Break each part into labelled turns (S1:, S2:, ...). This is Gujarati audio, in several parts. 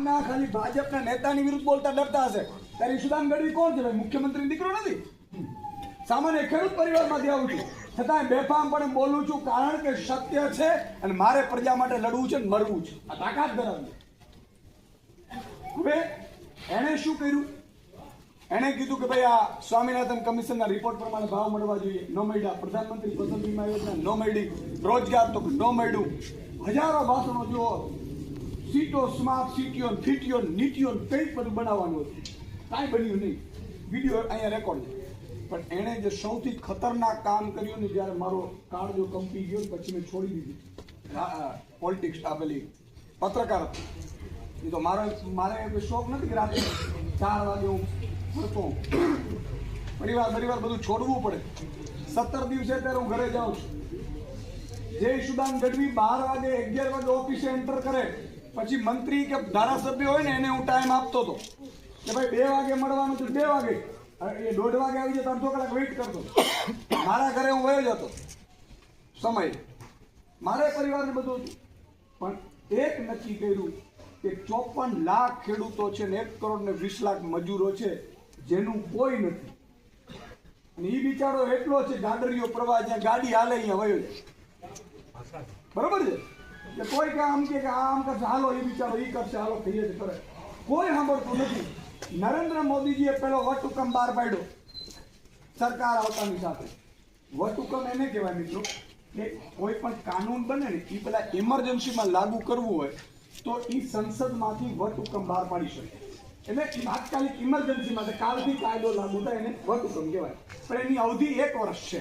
S1: ના ખાલી ભાજપના નેતાની વિરુદ્ધ બોલતા ડરતા હશે ત્યારે ઈશુદાન ગઢવી કોણ છે ભાઈ? મુખ્યમંત્રી દીકરો નથી. સામાન્ય ખેડૂત પરિવારમાંથી આવું છું છતાં બેફામપણે બોલું છું કારણ કે સત્ય છે અને મારે પ્રજા માટે લડવું છે ને મરવું છે. આ તાકાત ધરાવે. હવે એણે શું કર્યું? એણે કીધું કે ભાઈ આ સ્વામિનાથન કમિશનના રિપોર્ટ પ્રમાણે ભાવ મળવા જોઈએ. ન મળ્યા. પ્રધાનમંત્રી ફસલ વીમા યોજના ન મળી. રોજગાર તો ન મળ્યું. હજારો ભાષણો જુઓ. સીટો સ્માર્ટ સિટીઓ ફીટીઓ નીતિઓ કંઈક બધું બનાવવાનું હતું. કાંઈ બન્યું નહીં. વિડીયો અહીંયા રેકોર્ડ છે. પણ એણે જે સૌથી ખતરનાક કામ કર્યું ને જ્યારે મારો કાર્ડ જો કંપી ગયો પછી મેં છોડી દીધી પોલિટિક્સ આપેલી પત્રકાર એ તો મારે શોખ નથી કે રાત્રે 4 વાગે હું ફરતો પરિવાર બધું છોડવું પડે. 17 દિવસે ત્યારે હું ઘરે જાઉં છું. જે ઈશુદાન ગઢવી 12 વાગે 11 વાગે ઓફિસે એન્ટર કરે પછી મંત્રી કે ધારાસભ્ય હોય ને એને હું ટાઈમ આપતો હતો કે ભાઈ 2 વાગે મળવાનું છે. 2 વાગે એ 1:30 વાગે આવી જાય 3 કલાક વેઇટ કરતો. મારા ઘરે હું વયો જતો સમય. મારે પરિવારને બધું હતું. પણ એક નક્કી કર્યું કે 54 લાખ ખેડૂતો છે ને 1,20,00,000 મજૂરો છે જેનું કોઈ નથી. અને એ બિચારો એટલો છે ગાડરીઓ પ્રવાહ જ્યાં ગાડી હાલે અહીંયા વયો જાય. બરોબર છે કે કોઈ કે આમ કે આમ કરશે હાલો એ બિચારો એ કરશે હાલો કહીએ છે કરે. કોઈ સાંભળતું નથી. નરેન્દ્ર મોદીજીએ પેલો વટહુકમ બહાર પાડ્યો સરકાર આવતાની સાથે. વટહુકમ એને કહેવાય મિત્રો કે કોઈ પણ કાનૂન બને ને એ પેલા ઇમરજન્સીમાં લાગુ કરવું હોય તો એ સંસદમાંથી વટહુકમ બહાર પાડી શકે. એટલે તાત્કાલિક ઇમરજન્સીમાં કાલથી કાયદો લાગુ થાય એને વટહુકમ કહેવાય. પણ એની અવધિ 1 વર્ષ છે.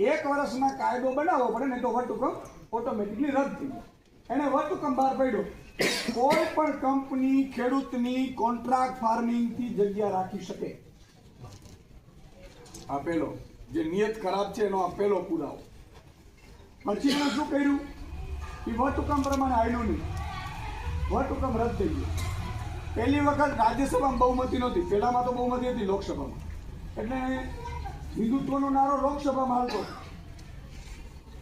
S1: 1 વર્ષમાં કાયદો બનાવવો પડે ને તો વટહુકમ ઓટોમેટિકલી રદ થઈ જાય. એને વટહુકમ બહાર પાડ્યો. કોઈ પણ કંપની ખેડૂતની કોન્ટ્રાક્ટ ફાર્મિંગથી જગ્યા રાખી શકે. આ પેલો જે નિયત ખરાબ છે એનો આ પેલો પુરાવો. પછી એને શું કર્યું? એ વટહુકમ પ્રમાણે આવ્યું નહીં. વટહુકમ રદ થઈ ગયો. પહેલી વખત રાજ્યસભામાં બહુમતી નહોતી. પહેલામાં તો બહુમતી હતી લોકસભામાં. એટલે હિન્દુત્વનો નારો લોકસભામાં હાલતો.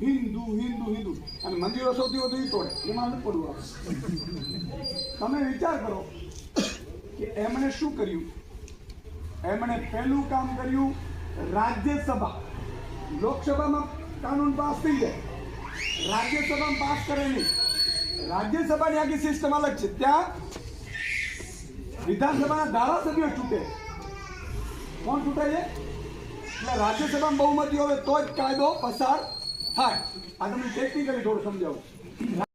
S1: હિન્દુ હિન્દુ હિન્દુ અને મંદિરો સૌથી વધુ ઈ તોડે. એમાં નથી પડવું આવે. તમે વિચાર કરો કે એમણે શું કર્યું? એમણે પહેલું કામ કર્યું રાજ્યસભા. લોકસભામાં કાનૂન પાસ થઈ જાય. રાજ્યસભામાં પાસ કરે નહીં. રાજ્યસભાની આખી સિસ્ટમ અલગ છે. ત્યાં વિધાનસભાના ધારાસભ્યો છૂટે. કોણ છૂટે છે? એટલે રાજ્યસભામાં બહુમતી હોય તો જ કાયદો પસાર થાય. આ તમને ટેકનિકલી થોડું સમજાવું.